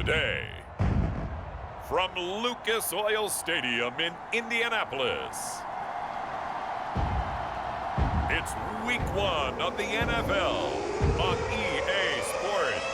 today. From Lucas Oil Stadium in Indianapolis, it's Week 1 of the NFL on EA Sports.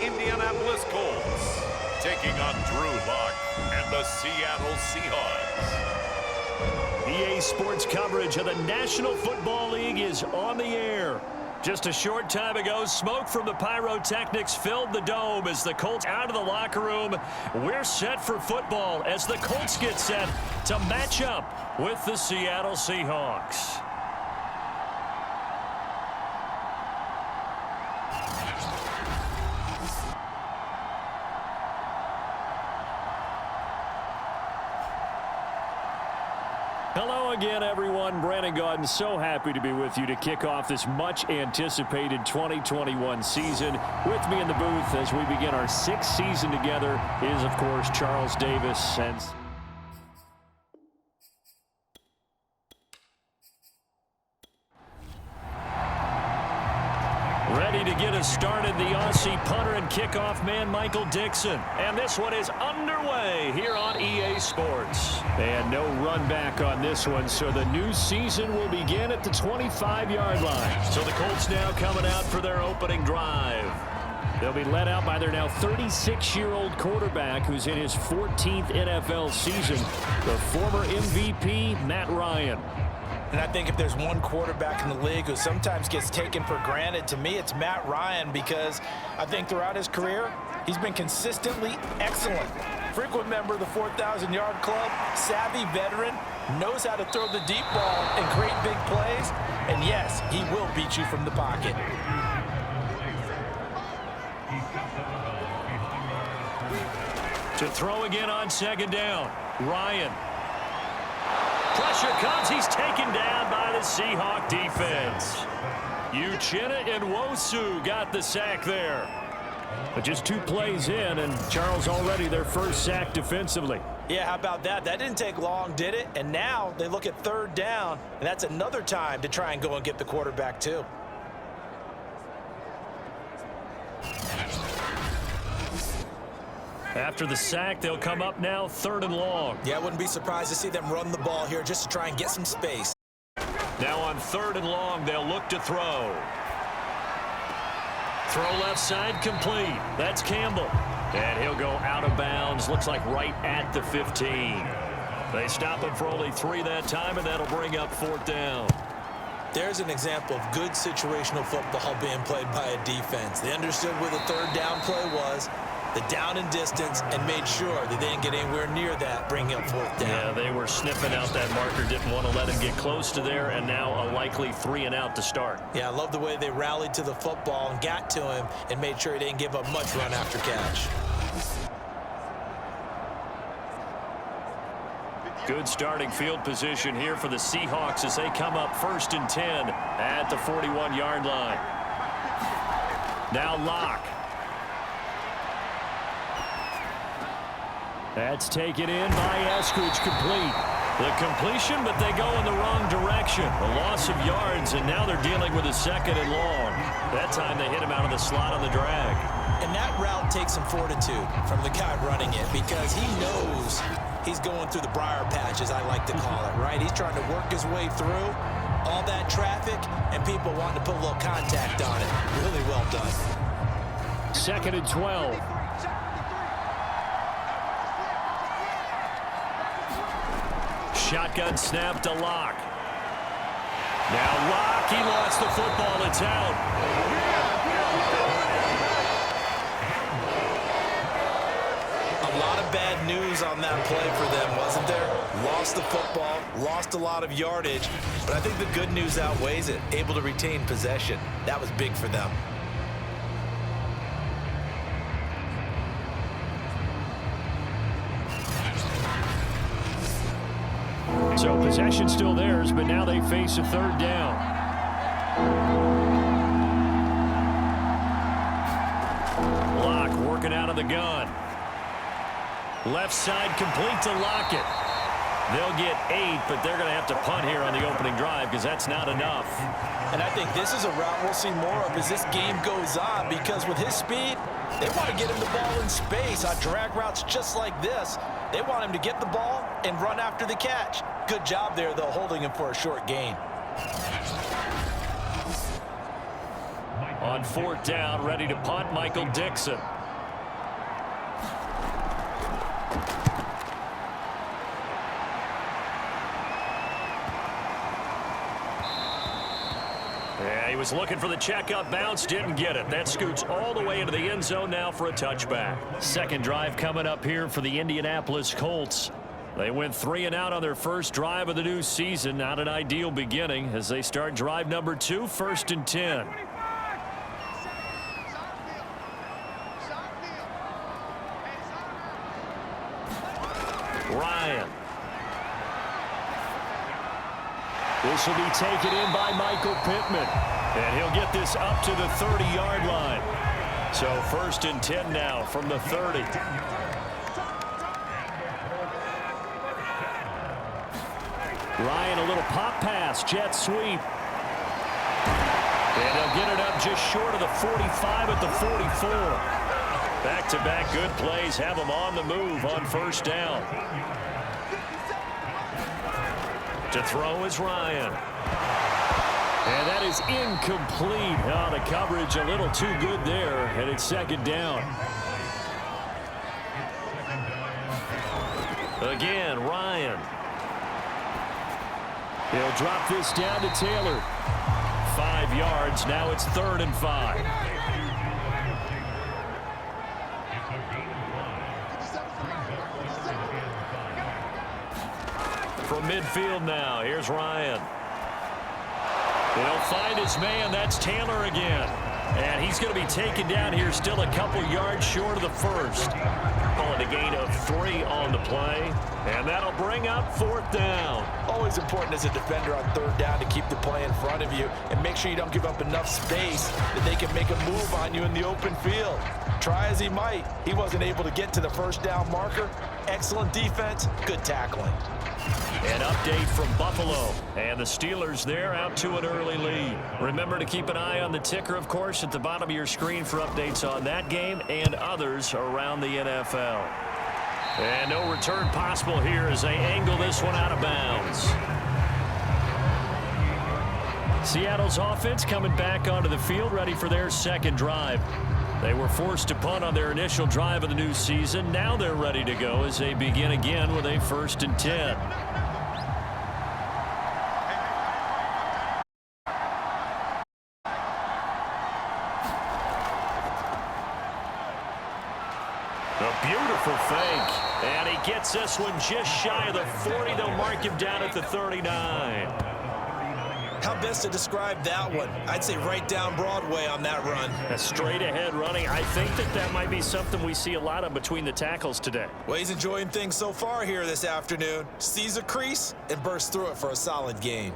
Indianapolis Colts taking on Drew Lock and the Seattle Seahawks. EA Sports coverage of the National Football League is on the air. Just a short time ago, smoke from the pyrotechnics filled the dome as the Colts out of the locker room. We're set for football as the Colts get set to match up with the Seattle Seahawks. Hello again, everyone. Brandon Gaudin, so happy to be with you to kick off this much-anticipated 2021 season. With me in the booth as we begin our sixth season together is, of course, Charles Davis. And ready to get us started, the Aussie punter and kickoff man, Michael Dixon. And this one is underway here on EA Sports. And no run back on this one, so the new season will begin at the 25-yard line. So the Colts now coming out for their opening drive. They'll be led out by their now 36-year-old quarterback who's in his 14th NFL season, the former MVP, Matt Ryan. And I think if there's one quarterback in the league who sometimes gets taken for granted, to me it's Matt Ryan, because I think throughout his career, he's been consistently excellent. Frequent member of the 4,000-yard club, savvy veteran, knows how to throw the deep ball and create big plays. And yes, he will beat you from the pocket. To throw again on second down, Ryan. Pressure comes. He's taken down by the Seahawk defense. Uchenna and Nwosu got the sack there. But just 2 plays in, and Charles already their first sack defensively. Yeah, how about that? That didn't take long, did it? And now they look at third down, and that's another time to try and go and get the quarterback too. After the sack, they'll come up now 3rd and long. Yeah, I wouldn't be surprised to see them run the ball here just to try and get some space. Now on 3rd and long, they'll look to throw. Throw left side complete. That's Campbell. And he'll go out of bounds. Looks like right at the 15. They stop him for only 3 that time, and that'll bring up 4th down. There's an example of good situational football being played by a defense. They understood where the 3rd down play was, the down and distance, and made sure that they didn't get anywhere near that, bringing up 4th down. Yeah, they were sniffing out that marker, didn't want to let him get close to there, and now a likely 3 and out to start. Yeah, I love the way they rallied to the football and got to him and made sure he didn't give up much run after catch. Good starting field position here for the Seahawks as they come up 1st and 10 at the 41-yard line. Now Lock. That's taken in by Eskridge, complete. The completion, but they go in the wrong direction. A loss of yards, and now they're dealing with a 2nd and long. That time they hit him out of the slot on the drag. And that route takes some fortitude from the guy running it, because he knows he's going through the briar patch, as I like to call it, right? He's trying to work his way through all that traffic and people wanting to put a little contact on it. Really well done. 2nd and 12. Shotgun snap to Lock. Now Lock, he lost the football. It's out. A lot of bad news on that play for them, wasn't there? Lost the football, lost a lot of yardage, but I think the good news outweighs it. Able to retain possession. That was big for them. So possession still theirs, but now they face a third down. Locke working out of the gun. Left side complete to Lockett. They'll get 8, but they're going to have to punt here on the opening drive because that's not enough. And I think this is a route we'll see more of as this game goes on, because with his speed, they want to get him the ball in space on drag routes just like this. They want him to get the ball and run after the catch. Good job there, though, holding him for a short gain. On fourth down, ready to punt, Michael Dixon. Yeah, he was looking for the checkup bounce, didn't get it. That scoots all the way into the end zone now for a touchback. Second drive coming up here for the Indianapolis Colts. They went 3 and out on their first drive of the new season. Not an ideal beginning as they start drive number 2, 1st and 10. Ryan. This will be taken in by Michael Pittman. And he'll get this up to the 30-yard line. So 1st and 10 now from the 30. Ryan, a little pop pass, jet sweep. And he'll get it up just short of the 45 at the 44. Back-to-back good plays have them on the move on first down. To throw is Ryan. And that is incomplete. Oh, the coverage a little too good there, and it's second down. Again, Ryan. He'll drop this down to Taylor. 5 yards. Now it's 3rd and 5. From midfield now, here's Ryan. He'll find his man. That's Taylor again. And he's going to be taken down here, still a couple yards short of the first. Calling a gain of 3 on the play. And that'll bring up 4th down. Always important as a defender on 3rd down to keep the play in front of you and make sure you don't give up enough space that they can make a move on you in the open field. Try as he might, he wasn't able to get to the first down marker. Excellent defense, good tackling. An update from Buffalo, and the Steelers there out to an early lead. Remember to keep an eye on the ticker, of course, at the bottom of your screen for updates on that game and others around the NFL. And no return possible here as they angle this one out of bounds. Seattle's offense coming back onto the field, ready for their second drive. They were forced to punt on their initial drive of the new season. Now they're ready to go as they begin again with a 1st and 10. A beautiful fake. And he gets this one just shy of the 40. They'll mark him down at the 39. How best to describe that one? I'd say right down Broadway on that run. A straight ahead running. I think that might be something we see a lot of between the tackles today. Well, he's enjoying things so far here this afternoon. Sees a crease and bursts through it for a solid gain.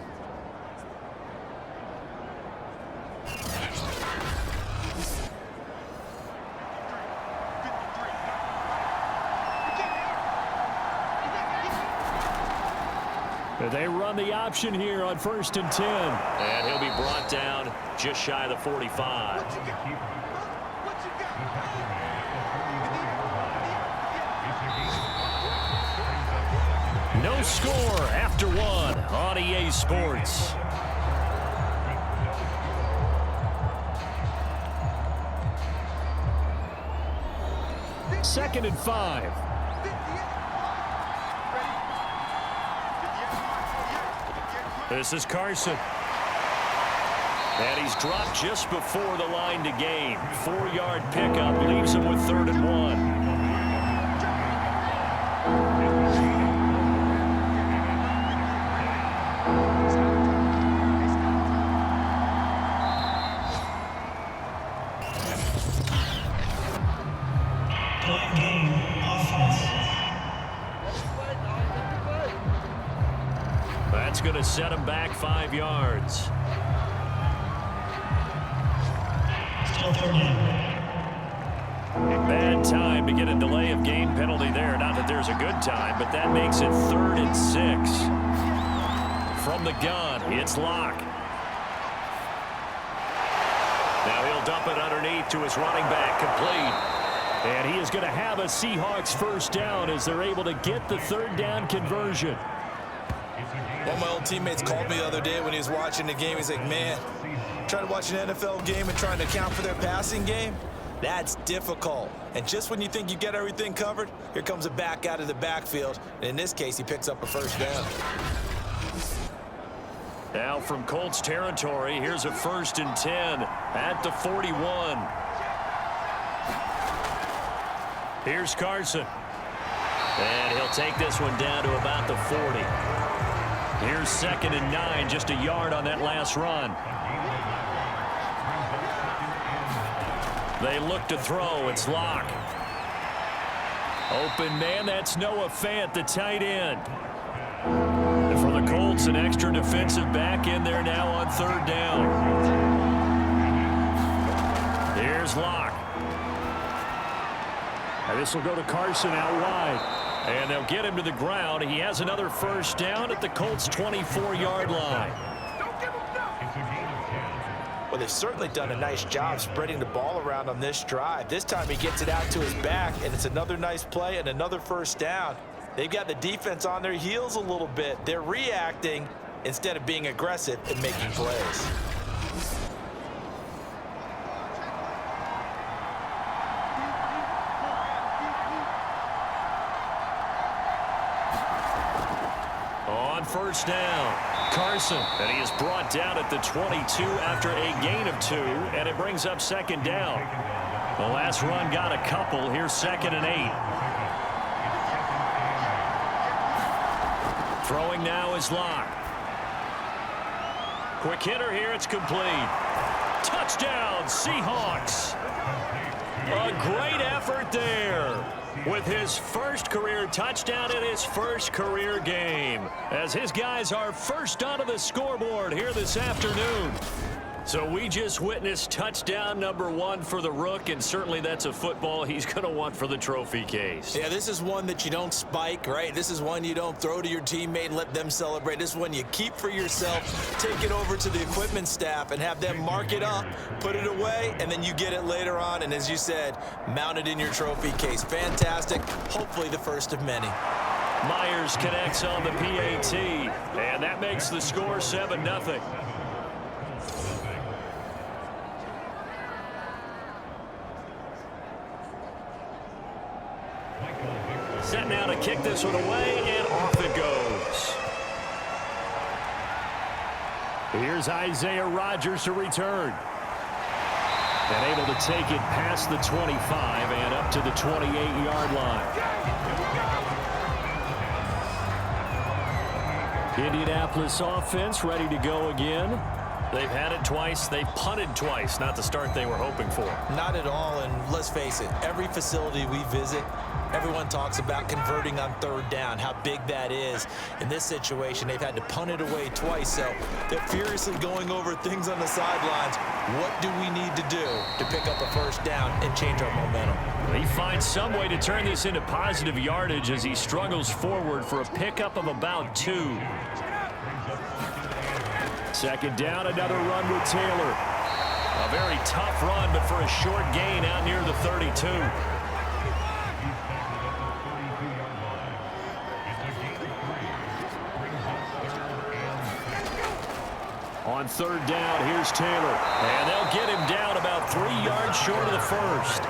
They run the option here on 1st and 10. And he'll be brought down just shy of the 45. No score after 1 on EA Sports. Second and 5. This is Carson. And he's dropped just before the line to gain. 4-yard pickup leaves him with 3rd and 1. That's going to set him back 5 yards. Bad time to get a delay of game penalty there. Not that there's a good time, but that makes it 3rd and 6. From the gun, it's Locke. Now he'll dump it underneath to his running back, complete. And he is going to have a Seahawks first down as they're able to get the 3rd down conversion. One of my old teammates called me the other day when he was watching the game. He's like, man, trying to watch an NFL game and trying to account for their passing game, that's difficult. And just when you think you get everything covered, here comes a back out of the backfield. And in this case, he picks up a first down. Now from Colts territory, here's a 1st and 10 at the 41. Here's Carson. And he'll take this one down to about the 40. Here's 2nd and 9, just a yard on that last run. They look to throw. It's Locke. Open man, that's Noah Fant, the tight end. And for the Colts, an extra defensive back in there now on 3rd down. Here's Locke. And this will go to Carson out wide. And they'll get him to the ground. He has another first down at the Colts' 24-yard line. Well, they've certainly done a nice job spreading the ball around on this drive. This time he gets it out to his back, and it's another nice play and another first down. They've got the defense on their heels a little bit. They're reacting instead of being aggressive and making plays. On first down, Carson, and he is brought down at the 22 after a gain of 2, and it brings up 2nd down. The last run got a couple. Here's 2nd and 8. Throwing now is Locke. Quick hitter here, it's complete. Touchdown, Seahawks. A great effort there with his first career touchdown in his first career game, as his guys are first onto the scoreboard here this afternoon. So we just witnessed touchdown number 1 for the Rook, and certainly that's a football he's going to want for the trophy case. Yeah, this is one that you don't spike, right? This is one you don't throw to your teammate and let them celebrate. This is one you keep for yourself, take it over to the equipment staff and have them mark it up, put it away, and then you get it later on. And as you said, mount it in your trophy case. Fantastic. Hopefully the first of many. Myers connects on the PAT, and that makes the score 7-0. Set now to kick this one away, and off it goes. Here's Isaiah Rodgers to return. And able to take it past the 25 and up to the 28-yard line. Indianapolis offense ready to go again. They've had it twice. They've punted twice. Not the start they were hoping for. Not at all, and let's face it, every facility we visit, everyone talks about converting on 3rd down, how big that is. In this situation, they've had to punt it away twice, so they're furiously going over things on the sidelines. What do we need to do to pick up a first down and change our momentum? He finds some way to turn this into positive yardage as he struggles forward for a pickup of about 2. 2nd down, another run with Taylor. A very tough run, but for a short gain out near the 32. On 3rd down, here's Taylor. And they'll get him down about 3 yards short of the first.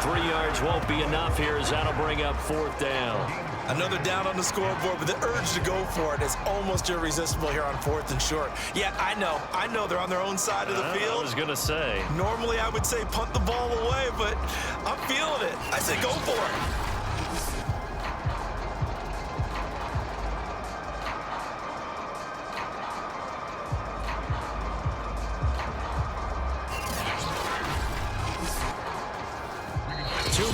3 yards won't be enough here as that'll bring up 4th down. Another down on the scoreboard, but the urge to go for it is almost irresistible here on 4th and short. Yeah, I know they're on their own side of the field. I was going to say. Normally I would say punt the ball away, but I'm feeling it. I say go for it.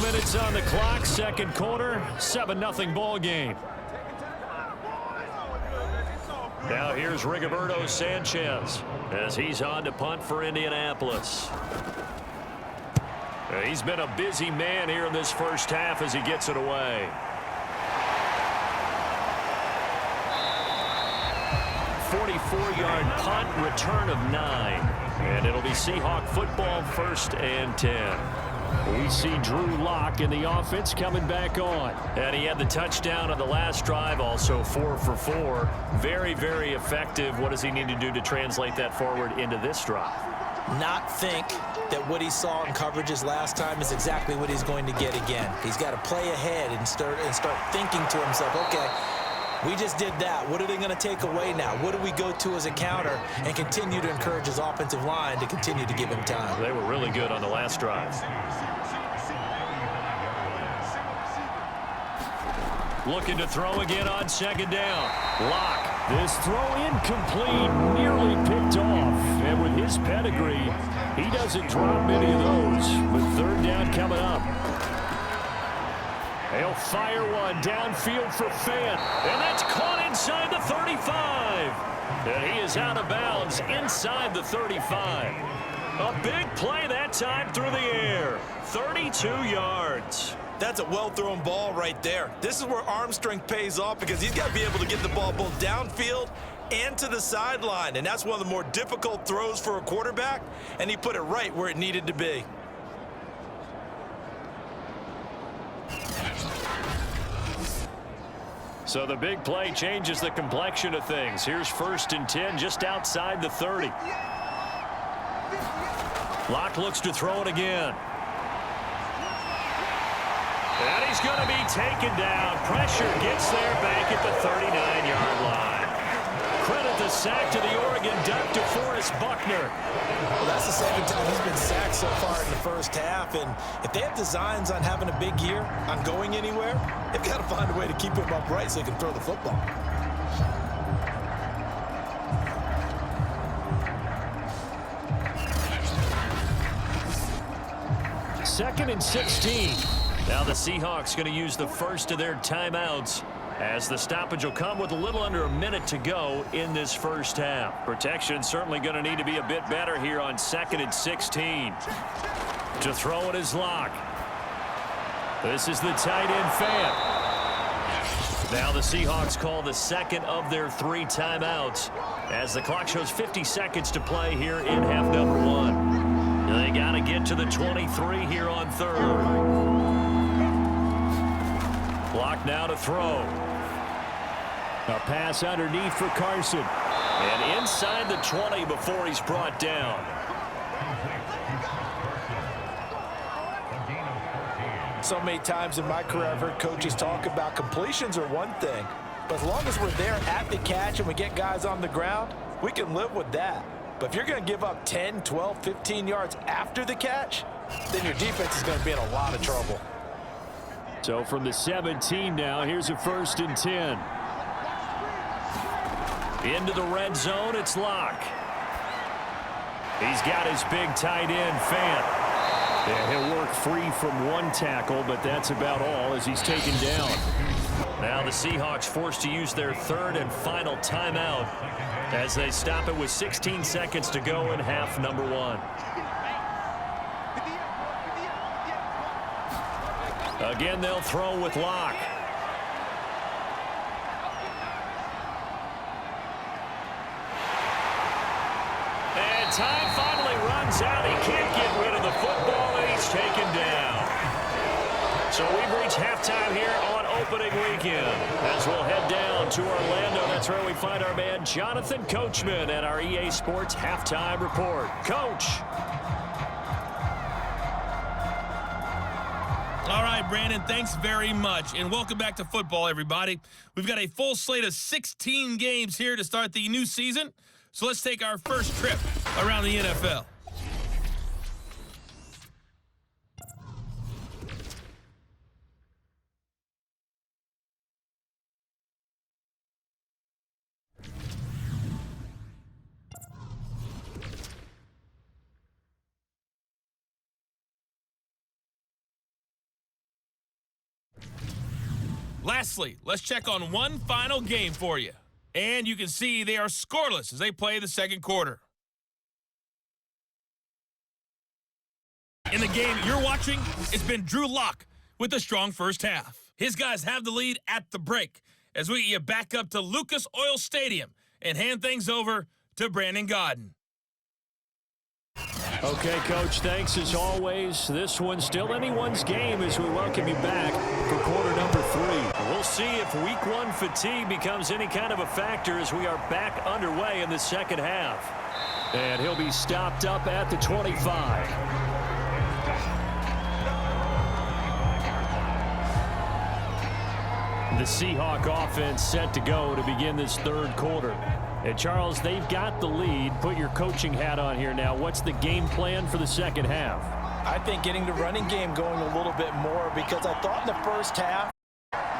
Minutes on the clock, 2nd quarter, 7-0 ball game. Now here's Rigoberto Sanchez as he's on to punt for Indianapolis. He's been a busy man here in this first half as he gets it away. .44-yard punt, return of 9. And it'll be Seahawk football, 1st and 10. We see Drew Lock in the offense coming back on. And he had the touchdown on the last drive, also 4 for 4. Very, very effective. What does he need to do to translate that forward into this drive? Not think that what he saw in coverages last time is exactly what he's going to get again. He's got to play ahead and start thinking to himself, okay, we just did that. What are they going to take away now? What do we go to as a counter? And continue to encourage his offensive line to continue to give him time. They were really good on the last drive. Looking to throw again on 2nd down. Lock. This throw incomplete, nearly picked off. And with his pedigree, he doesn't drop many of those. With 3rd down coming up. He'll fire one downfield for Fant. And that's caught inside the 35. And he is out of bounds inside the 35. A big play that time through the air. 32 yards. That's a well-thrown ball right there. This is where arm strength pays off because he's got to be able to get the ball both downfield and to the sideline. And that's one of the more difficult throws for a quarterback, and he put it right where it needed to be. So the big play changes the complexion of things. Here's 1st and 10 just outside the 30. Lock looks to throw it again. And he's going to be taken down. Pressure gets there back at the 39-yard line. Credit the sack to the Oregon Duck, DeForest Buckner. Well, that's the 2nd time he's been sacked so far in the first half. And if they have designs on having a big year, on going anywhere, they've got to find a way to keep him upright so he can throw the football. Second and 16. Now the Seahawks going to use the first of their timeouts as the stoppage will come with a little under a minute to go in this first half. Protection certainly going to need to be a bit better here on 2nd and 16. To throw it is Lock. This is the tight end Fant. Now the Seahawks call the 2nd of their 3 timeouts as the clock shows 50 seconds to play here in half number 1. They got to get to the 23 here on 3rd. Lock now to throw. A pass underneath for Carson. And inside the 20 before he's brought down. So many times in my career I've heard coaches talk about completions are one thing, but as long as we're there at the catch and we get guys on the ground, we can live with that. But if you're going to give up 10, 12, 15 yards after the catch, then your defense is going to be in a lot of trouble. So from the 17 now, here's a 1st and 10. Into the red zone, it's Lock. He's got his big tight end, Fant. Yeah, he'll work free from one tackle, but that's about all as he's taken down. Now the Seahawks forced to use their 3rd and final timeout as they stop it with 16 seconds to go in half number 1. Again, they'll throw with Lock. And time finally runs out. He can't get rid of the football, and he's taken down. So we've reached halftime here on opening weekend. As we'll head down to Orlando, that's where we find our man Jonathan Coachman at our EA Sports Halftime Report. Coach. All right, Brandon, thanks very much, and welcome back to football, everybody. We've got a full slate of 16 games here to start the new season, so let's take our first trip around the NFL. Lastly, let's check on one final game for you. And you can see they are scoreless as they play the second quarter. In the game you're watching, it's been Drew Lock with a strong first half. His guys have the lead at the break as we get back up to Lucas Oil Stadium and hand things over to Brandon Godden. Okay, Coach, thanks as always. This one's still anyone's game as we welcome you back for quarter number 3. We'll see if week 1 fatigue becomes any kind of a factor as we are back underway in the second half. And he'll be stopped up at the 25. The Seahawk offense set to go to begin this third quarter. And Charles, they've got the lead. Put your coaching hat on here now. What's the game plan for the second half? I think getting the running game going a little bit more, because I thought in the first half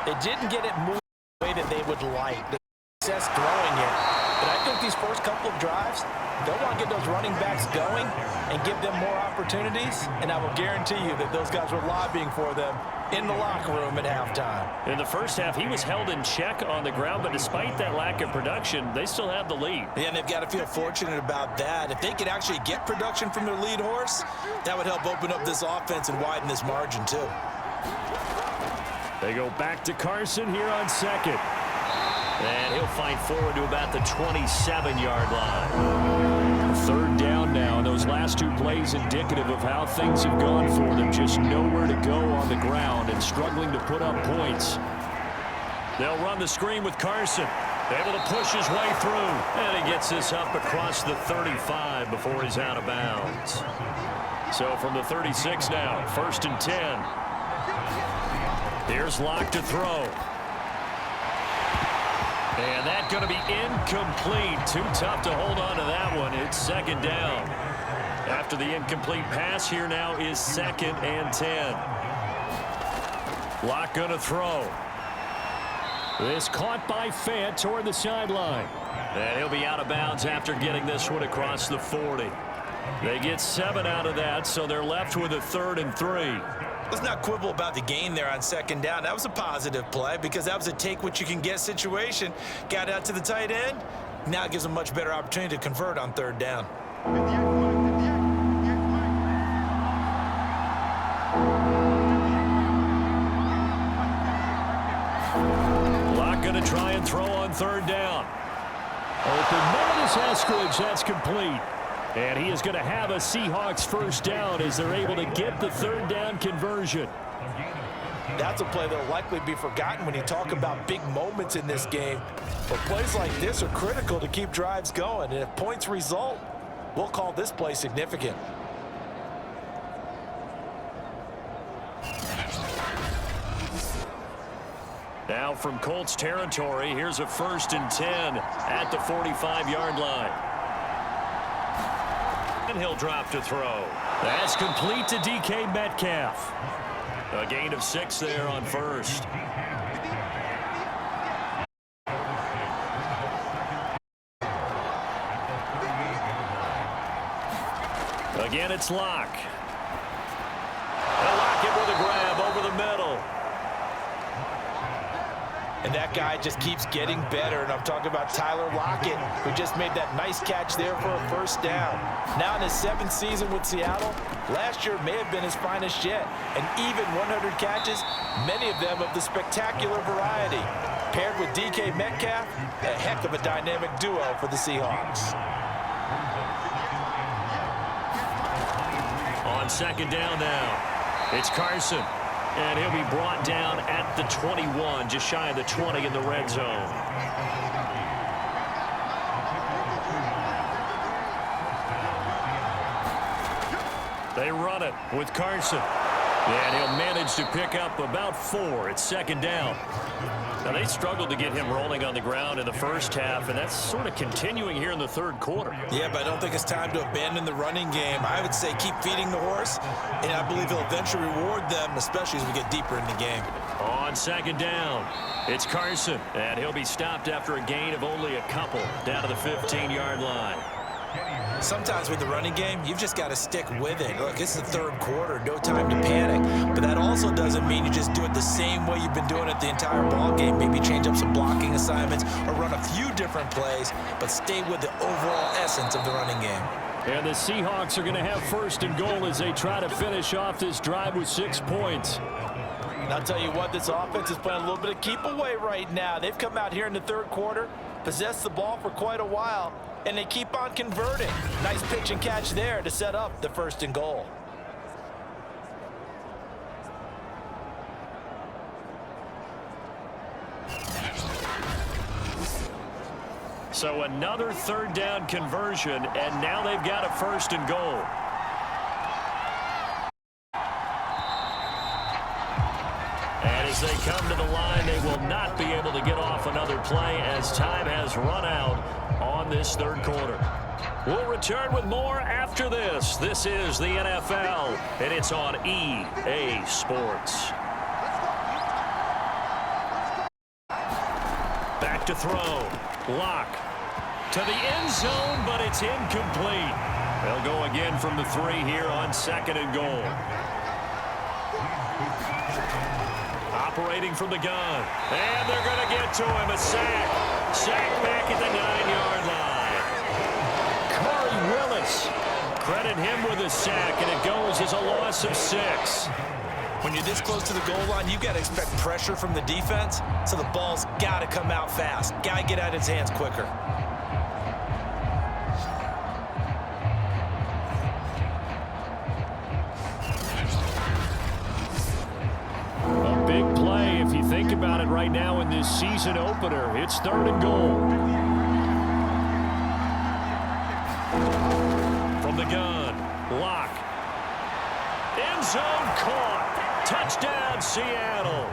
they didn't get it moving the way that they would like. The success throwing it. But I think these first couple of drives, they'll want to get those running backs going and give them more opportunities. And I will guarantee you that those guys were lobbying for them in the locker room at halftime. In the first half, he was held in check on the ground, but despite that lack of production, they still have the lead. Yeah, and they've got to feel fortunate about that. If they could actually get production from their lead horse, that would help open up this offense and widen this margin too. They go back to Carson here on second. And he'll fight forward to about the 27-yard line. Third down now, and those last 2 plays indicative of how things have gone for them. Just nowhere to go on the ground and struggling to put up points. They'll run the screen with Carson. Able to push his way through. And he gets this up across the 35 before he's out of bounds. So from the 36 now, 1st and 10. Here's Locke to throw. And that's going to be incomplete. Too tough to hold on to that one. It's second down. After the incomplete pass, here now is 2nd and 10. Locke going to throw. This caught by Fant toward the sideline. And he'll be out of bounds after getting this one across the 40. They get 7 out of that, so they're left with a 3rd and 3. Let's not quibble about the gain there on second down. That was a positive play because that was a take-what-you-can-get situation. Got out to the tight end. Now it gives them a much better opportunity to convert on 3rd down. Locke going to try and throw on 3rd down. Open man is Eskridge. That's complete. And he is going to have a Seahawks first down as they're able to get the 3rd down conversion. That's a play that will likely be forgotten when you talk about big moments in this game. But plays like this are critical to keep drives going. And if points result, we'll call this play significant. Now from Colts territory, here's a 1st and 10 at the 45-yard line. And he'll drop to throw. That's complete to DK Metcalf. A gain of 6 there on 1st. Again, it's Locke. They'll lock it with a grab over the middle. And that guy just keeps getting better. And I'm talking about Tyler Lockett, who just made that nice catch there for a first down. Now in his 7th season with Seattle, last year may have been his finest yet. And even 100 catches, many of them of the spectacular variety. Paired with DK Metcalf, a heck of a dynamic duo for the Seahawks. On second down now, it's Carson. And he'll be brought down at the 21, just shy of the 20 in the red zone. They run it with Carson. And he'll manage to pick up about 4. It's second down. Now, they struggled to get him rolling on the ground in the first half, and that's sort of continuing here in the third quarter. Yeah, but I don't think it's time to abandon the running game. I would say keep feeding the horse, and I believe he'll eventually reward them, especially as we get deeper in the game. On second down, it's Carson, and he'll be stopped after a gain of only a couple down to the 15-yard line. Sometimes with the running game, you've just got to stick with it. Look, it's the third quarter, no time to panic. But that also doesn't mean you just do it the same way you've been doing it the entire ball game. Maybe change up some blocking assignments or run a few different plays, but stay with the overall essence of the running game. And the Seahawks are going to have first and goal as they try to finish off this drive with 6 points. And I'll tell you what, this offense is playing a little bit of keep away right now. They've come out here in the third quarter, possessed the ball for quite a while, and they keep on converting. Nice pitch and catch there to set up the first and goal. So another third down conversion, and now they've got a first and goal. And as they come to the line, they will not be able to get off another play as time has run out on this third quarter. We'll return with more after this. This is the NFL, and it's on EA Sports. Back to throw. Lock to the end zone, but it's incomplete. They'll go again from the 3 here on second and goal. Operating from the gun. And they're going to get to him. A sack. Sack back at the 9-yard line. Corey Willis. Credit him with a sack, and it goes as a loss of 6. When you're this close to the goal line, you've got to expect pressure from the defense, so the ball's got to come out fast. Got to get out of his hands quicker. A big play if you think about it right now in this season opener. It's third and goal. From the gun, Lock. End zone caught. Touchdown, Seattle.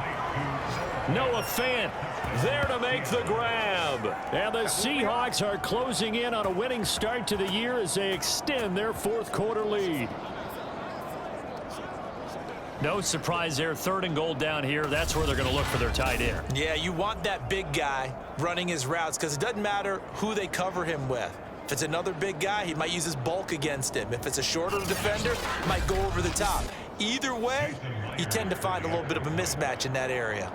Noah Fant there to make the grab. And the Seahawks are closing in on a winning start to the year as they extend their fourth quarter lead. No surprise there. Third and goal down here. That's where they're going to look for their tight end. Yeah, you want that big guy running his routes because it doesn't matter who they cover him with. If it's another big guy, he might use his bulk against him. If it's a shorter defender, he might go over the top. Either way, you tend to find a little bit of a mismatch in that area.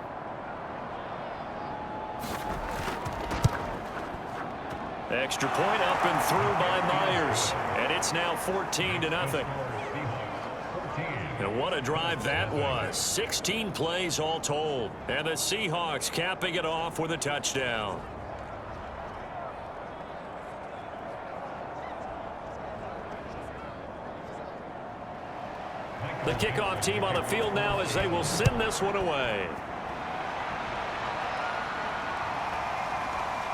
Extra point up and through by Myers. And it's now 14-0. And what a drive that was. 16 plays all told. And the Seahawks capping it off with a touchdown. The kickoff team on the field now as they will send this one away.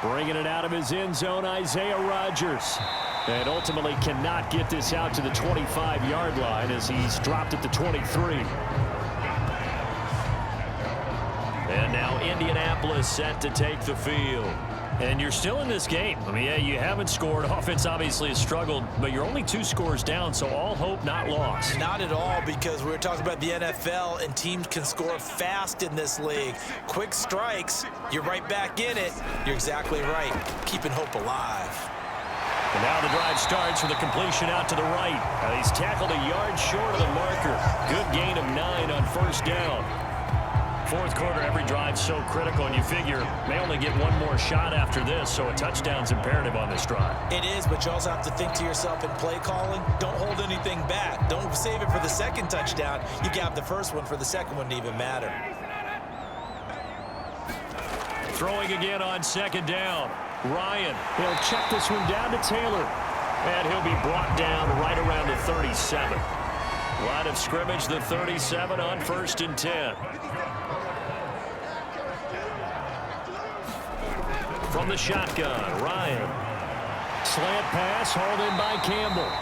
Bringing it out of his end zone, Isaiah Rodgers. And ultimately cannot get this out to the 25-yard line as he's dropped at the 23. And now Indianapolis set to take the field. And you're still in this game. I mean, yeah, you haven't scored. Offense obviously has struggled, but you're only 2 scores down, so all hope not lost. Not at all, because we were talking about the NFL, and teams can score fast in this league. Quick strikes, you're right back in it. You're exactly right. Keeping hope alive. And now the drive starts with a completion out to the right. He's tackled a yard short of the marker. Good gain of 9 on first down. Fourth quarter, every drive's so critical, and you figure they only get one more shot after this, so a touchdown's imperative on this drive. It is, but you also have to think to yourself in play calling, don't hold anything back. Don't save it for the second touchdown. You got the first one for the second one to even matter. Throwing again on second down. Ryan, he'll check this one down to Taylor. And he'll be brought down right around the 37. Line of scrimmage, the 37 on 1st and 10. From the shotgun, Ryan. Slant pass hauled in by Campbell.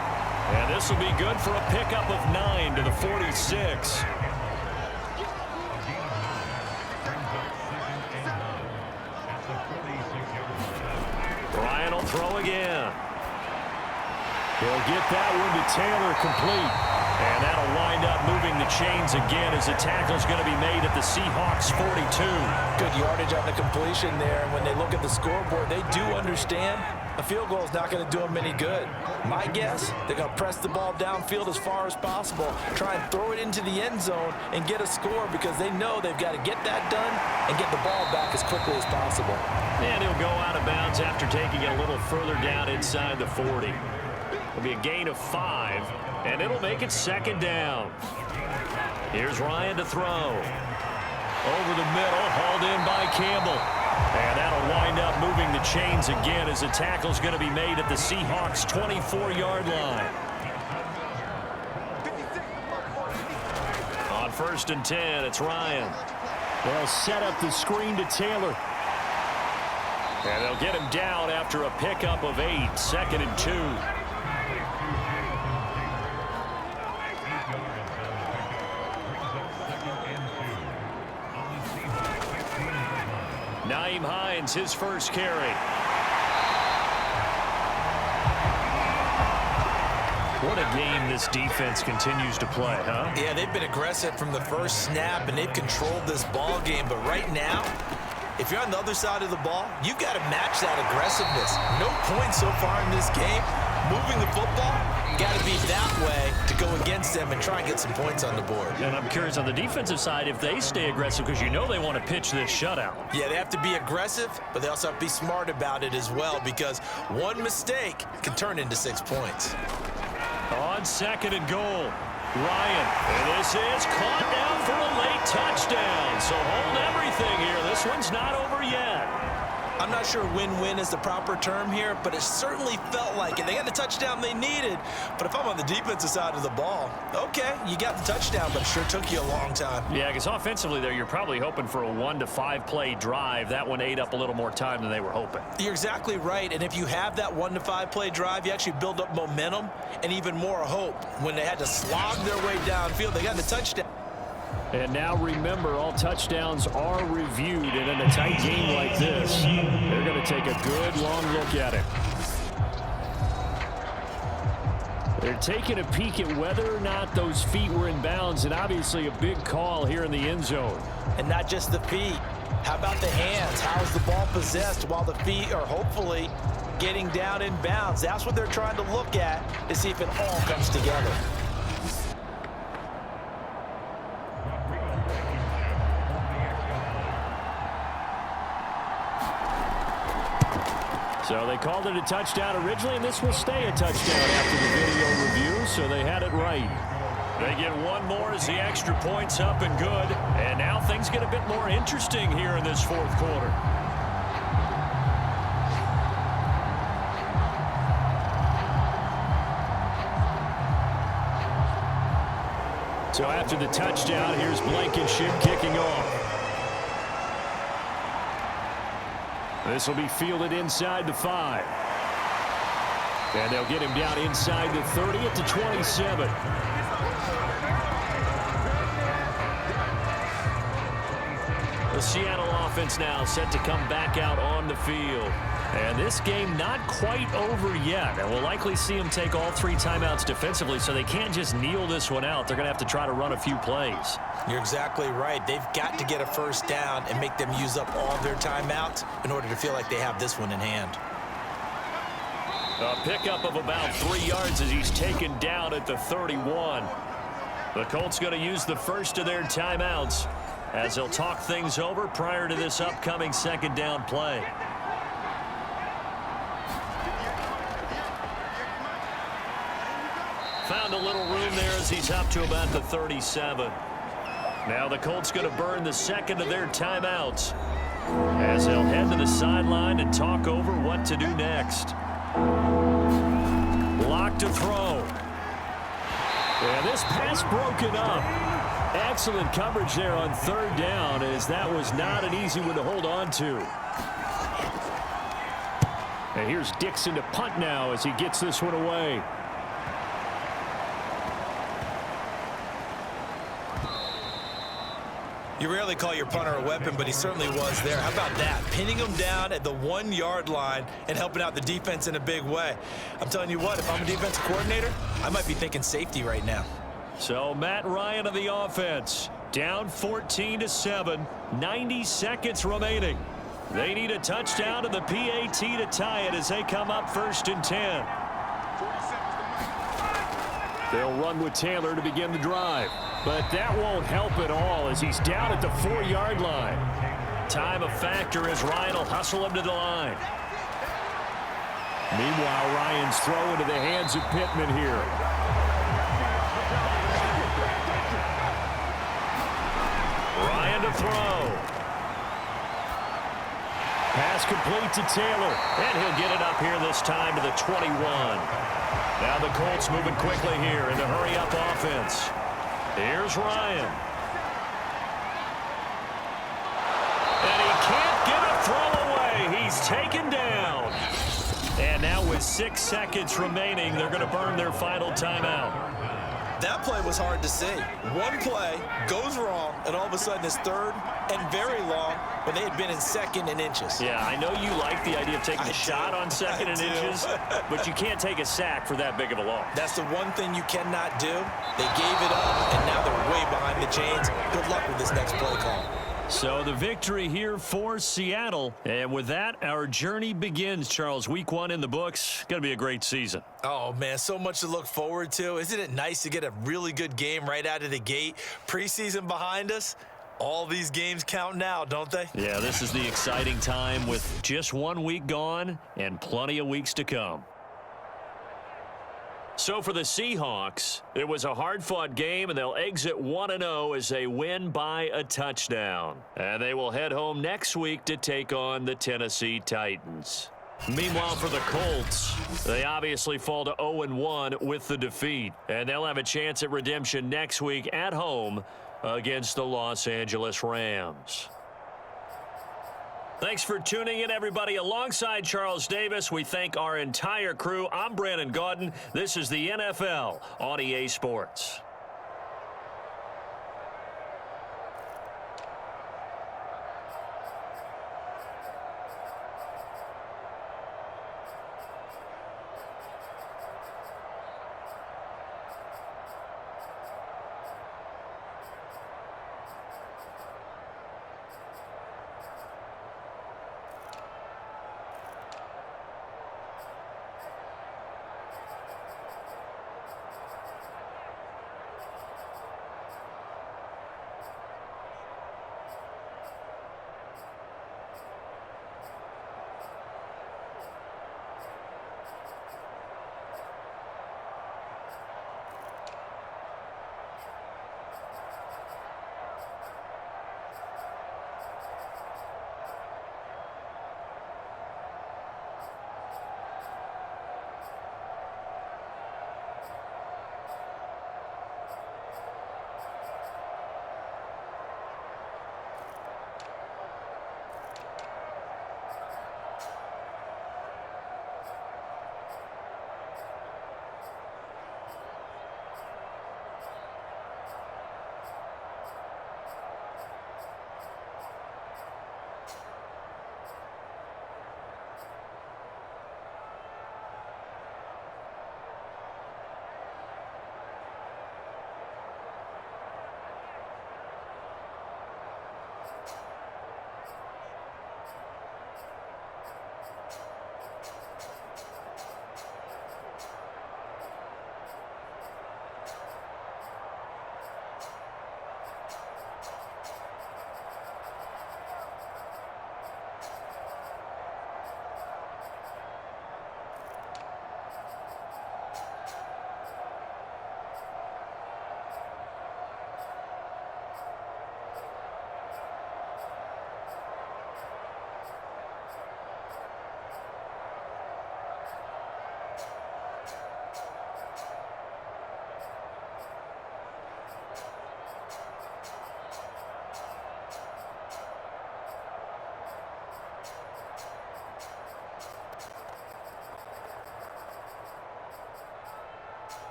And this will be good for a pickup of 9 to the 46. Ryan will throw again. He'll get that one to Taylor complete. And that'll wind up moving the chains again as the tackle's going to be made at the Seahawks 42. Good yardage on the completion there. And when they look at the scoreboard, they do understand A field goal is not going to do them any good. My guess, they're going to press the ball downfield as far as possible, try and throw it into the end zone and get a score because they know they've got to get that done and get the ball back as quickly as possible. And he'll go out of bounds after taking it a little further down inside the 40. It'll be a gain of 5, and it'll make it second down. Here's Ryan to throw. Over the middle, hauled in by Campbell. And that'll wind up moving the chains again as the tackle's going to be made at the Seahawks' 24-yard line. On 1st and 10, it's Ryan. They'll set up the screen to Taylor. And they'll get him down after a pickup of 8, 2nd and 2. Nyheim Hines, his first carry. What a game this defense continues to play, huh? Yeah, they've been aggressive from the first snap, and they've controlled this ball game. But right now, if you're on the other side of the ball, you've got to match that aggressiveness. No points so far in this game. Moving the football, got to be that way to go against them and try and get some points on the board. And I'm curious on the defensive side if they stay aggressive because you know they want to pitch this shutout. Yeah, they have to be aggressive, but they also have to be smart about it as well because one mistake can turn into 6 points. On 2nd and goal, Ryan. And this is caught down for a late touchdown. So hold everything here. This one's not over yet. I'm not sure win-win is the proper term here, but it certainly felt like it. They got the touchdown they needed, but if I'm on the defensive side of the ball, okay, you got the touchdown, but it sure took you a long time. Yeah, because offensively there, you're probably hoping for a 1 to 5 play drive. That one ate up a little more time than they were hoping. You're exactly right, and if you have that 1 to 5 play drive, you actually build up momentum and even more hope. When they had to slog their way downfield, they got the touchdown. And now remember, all touchdowns are reviewed, and in a tight game like this, they're going to take a good long look at it. They're taking a peek at whether or not those feet were in bounds, and obviously a big call here in the end zone. And not just the feet. How about the hands? How's the ball possessed while the feet are hopefully getting down in bounds? That's what they're trying to look at to see if it all comes together. So they called it a touchdown originally, and this will stay a touchdown after the video review, so they had it right. They get one more as the extra point's up and good, and now things get a bit more interesting here in this 4th quarter. So after the touchdown, here's Blankenship kicking off. This will be fielded inside the 5. And they'll get him down inside the 30 at the 27. The Seattle offense now set to come back out on the field. And this game not quite over yet. And we'll likely see them take all 3 timeouts defensively, so they can't just kneel this one out. They're going to have to try to run a few plays. You're exactly right. They've got to get a first down and make them use up all their timeouts in order to feel like they have this one in hand. A pickup of about 3 yards as he's taken down at the 31. The Colts going to use the first of their timeouts as they'll talk things over prior to this upcoming 2nd down play. Found a little room there as he's up to about the 37. Now the Colts going to burn the 2nd of their timeouts as they'll head to the sideline and talk over what to do next. Lock to throw. And this pass broken up. Excellent coverage there on 3rd down as that was not an easy one to hold on to. And here's Dixon to punt now as he gets this one away. You rarely call your punter a weapon, but he certainly was there. How about that? Pinning him down at the 1-yard line and helping out the defense in a big way. I'm telling you what, if I'm a defensive coordinator, I might be thinking safety right now. So Matt Ryan of the offense, down 14-7, 90 seconds remaining. They need a touchdown and the PAT to tie it as they come up 1st and 10. They'll run with Taylor to begin the drive. But that won't help at all as he's down at the 4-yard line. Time a factor as Ryan will hustle him to the line. Meanwhile, Ryan's throw into the hands of Pittman here. Ryan to throw. Pass complete to Taylor, and he'll get it up here this time to the 21. Now the Colts moving quickly here in the hurry-up offense. Here's Ryan. And he can't get a throw away. He's taken down. And now with 6 seconds remaining, they're going to burn their final timeout. That play was hard to see. One play goes wrong, and all of a sudden it's 3rd and very long when they had been in 2nd and inches. Yeah, I know you like the idea of taking a shot on 2nd and inches, but you can't take a sack for that big of a loss. That's the one thing you cannot do. They gave it up, and now they're way behind the chains. Good luck with this next play call. So the victory here for Seattle. And with that, our journey begins, Charles. Week 1 in the books. Going to be a great season. Oh, man, so much to look forward to. Isn't it nice to get a really good game right out of the gate? Preseason behind us. All these games count now, don't they? Yeah, this is the exciting time with just 1 week gone and plenty of weeks to come. So for the Seahawks, it was a hard-fought game, and they'll exit 1-0 as they win by a touchdown. And they will head home next week to take on the Tennessee Titans. Meanwhile, for the Colts, they obviously fall to 0-1 with the defeat. And they'll have a chance at redemption next week at home against the Los Angeles Rams. Thanks for tuning in, everybody. Alongside Charles Davis, we thank our entire crew. I'm Brandon Gaudin. This is the NFL on EA Sports.